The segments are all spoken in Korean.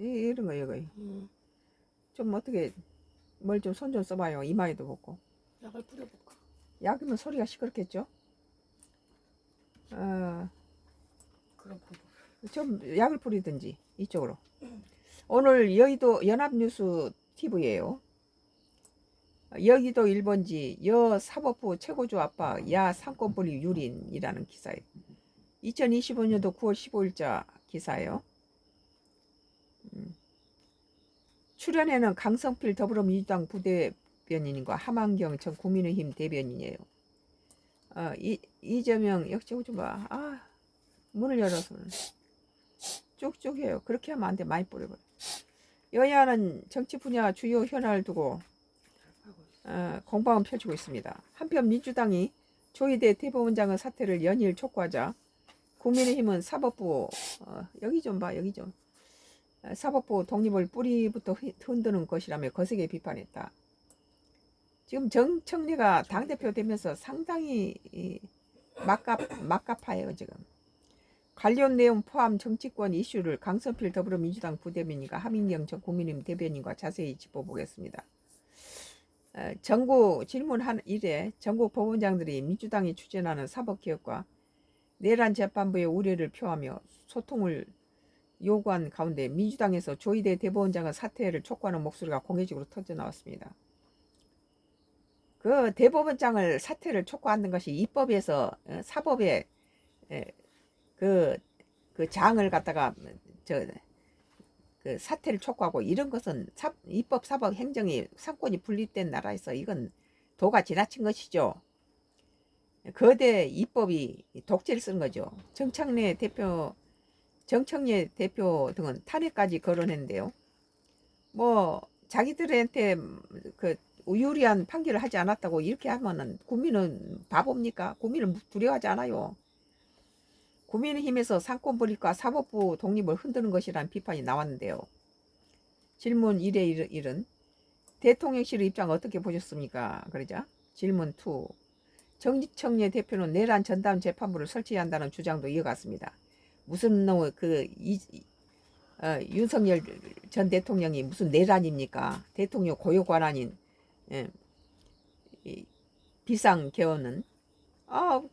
이런 거 이거 좀 어떻게 뭘 좀 손 좀 써봐요. 이마에도 붙고. 약을 뿌려볼까? 약이면 소리가 시끄럽겠죠? 그럼 좀 약을 뿌리든지 이쪽으로. 오늘 여의도 연합뉴스 TV예요. 여기도 1번지 여 사법부 최고조 압박 야 상권분리 유린이라는 기사예요. 2025년도 9월 15일자 기사예요. 출연에는 강성필 더불어민주당 부대변인과 함한경 전 국민의힘 대변인이에요. 이재명 역시 오지 마. 문을 열어서 쭉쭉해요. 그렇게 하면 안 돼. 많이 뿌려버려. 여야는 정치 분야 주요 현안을 두고 공방을 펼치고 있습니다. 한편 민주당이 조희대 대법원장의 사퇴를 연일 촉구하자 국민의힘은 사법부 여기 좀 봐. 여기 좀 사법부 독립을 뿌리부터 흔드는 것이라며 거세게 비판했다. 지금 정청래가 당대표 되면서 상당히 막가파예요. 지금 관련 내용 포함 정치권 이슈를 강선필 더불어민주당 부대변인과 함인경 전 국민의힘 대변인과 자세히 짚어보겠습니다. 전국 질문한 일에 전국 법원장들이 민주당이 추진하는 사법개혁과 내란 재판부의 우려를 표하며 소통을 요구한 가운데 민주당에서 조희대 대법원장의 사퇴를 촉구하는 목소리가 공개적으로 터져나왔습니다. 그 대법원장을 사퇴를 촉구하는 것이 입법에서 사법의 그 장을 갖다가 그 사퇴를 촉구하고 이런 것은 입법 사법 행정이 상권이 분립된 나라에서 이건 도가 지나친 것이죠. 거대 입법이 독재를 쓴 거죠. 정청래 대표 등은 탄핵까지 거론했는데요. 뭐 자기들한테 그 유리한 판결을 하지 않았다고 이렇게 하면은 국민은 바보입니까? 국민은 두려워하지 않아요. 국민의힘에서 상권 분립과 사법부 독립을 흔드는 것이라는 비판이 나왔는데요. 질문 1의 1은 대통령실 입장 어떻게 보셨습니까? 그러자 질문 2. 정청래 대표는 내란 전담 재판부를 설치해야 한다는 주장도 이어갔습니다. 무슨 윤석열 전 대통령이 무슨 내란입니까? 대통령 고유 권한인 비상개헌은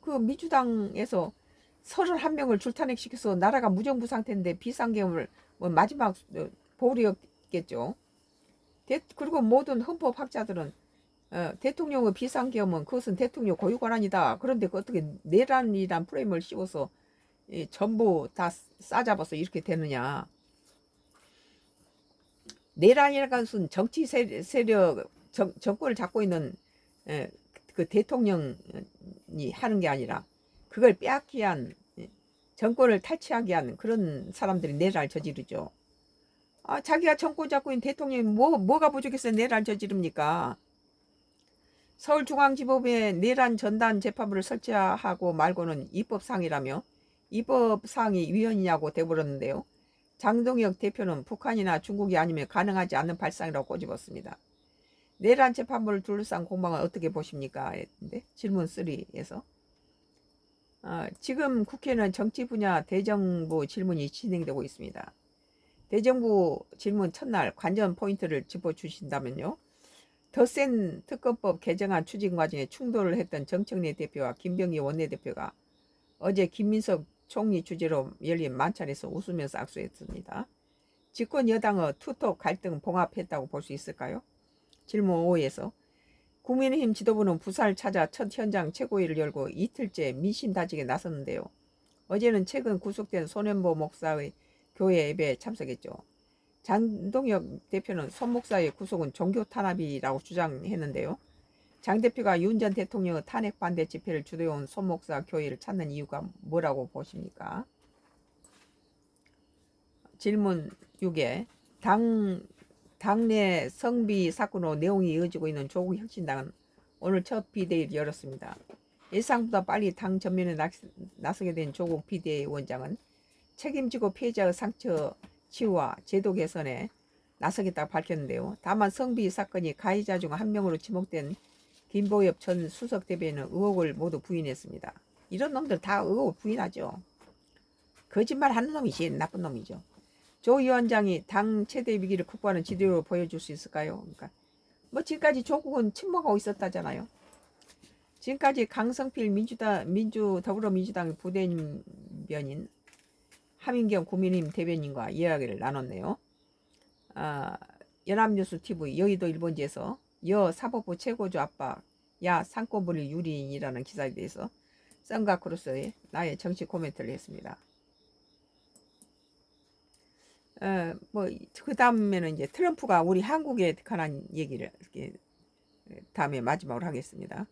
그 민주당에서 31명을 줄탄핵시켜서 나라가 무정부 상태인데 비상개헌을 뭐 마지막 보루였겠죠. 그리고 모든 헌법학자들은 대통령의 비상개헌은 그것은 대통령 고유 권한이다. 그런데 어떻게 내란이란 프레임을 씌워서 전부 다 싸잡아서 이렇게 되느냐. 내란이라는 것은 정치 세력 정권을 잡고 있는 그 대통령이 하는 게 아니라 그걸 빼앗기 위한 정권을 탈취하기 위한 그런 사람들이 내란을 저지르죠. 자기가 정권 잡고 있는 대통령이 뭐가 부족해서 내란을 저지릅니까? 서울중앙지법에 내란 전담 재판부를 설치하고 말고는 입법사항이라며 입법사항이 위헌이냐고 대물었는데요. 장동혁 대표는 북한이나 중국이 아니면 가능하지 않는 발상이라고 꼬집었습니다. 내란 재판부를 둘러싼 공방을 어떻게 보십니까? 했는데 질문 3에서 지금 국회는 정치 분야 대정부 질문이 진행되고 있습니다. 대정부 질문 첫날 관전 포인트를 짚어주신다면요. 더 센 특검법 개정안 추진 과정에 충돌을 했던 정청래 대표와 김병기 원내대표가 어제 김민석 총리 주재로 열린 만찬에서 웃으면서 악수했습니다. 집권 여당의 투톱 갈등 봉합했다고 볼 수 있을까요? 질문 5에서 국민의힘 지도부는 부산을 찾아 첫 현장 최고위를 열고 이틀째 민심 다지기에 나섰는데요. 어제는 최근 구속된 손현보 목사의 교회 예배에 참석했죠. 장동혁 대표는 손 목사의 구속은 종교 탄압이라고 주장했는데요. 장 대표가 윤 전 대통령의 탄핵 반대 집회를 주도해온 손 목사 교회를 찾는 이유가 뭐라고 보십니까? 질문 6에 당내 성비 사건으로 내용이 이어지고 있는 조국혁신당은 오늘 첫 비대위를 열었습니다. 예상보다 빨리 당 전면에 나서게 된 조국 비대위원장은 책임지고 피해자의 상처 치유와 제도 개선에 나서겠다고 밝혔는데요. 다만 성비 사건이 가해자 중 한 명으로 지목된 김보엽 전 수석 대변인은 의혹을 모두 부인했습니다. 이런 놈들 다 의혹을 부인하죠. 거짓말 하는 놈이 제일 나쁜 놈이죠. 조 위원장이 당 최대 위기를 극복하는 지도를 보여줄 수 있을까요? 그러니까 뭐 지금까지 조국은 침묵하고 있었다잖아요. 지금까지 강성필 더불어민주당 부대변인 하민경 국민의힘 대변인과 이야기를 나눴네요. 연합뉴스 TV 여의도 일본지에서 여 사법부 최고조 압박 야 상권분리 유리인이라는 기사에 대해서 썬과 크루스의 나의 정치 코멘트를 했습니다. 뭐 그 다음에는 이제 트럼프가 우리 한국에 관한 얘기를 이렇게 다음에 마지막으로 하겠습니다.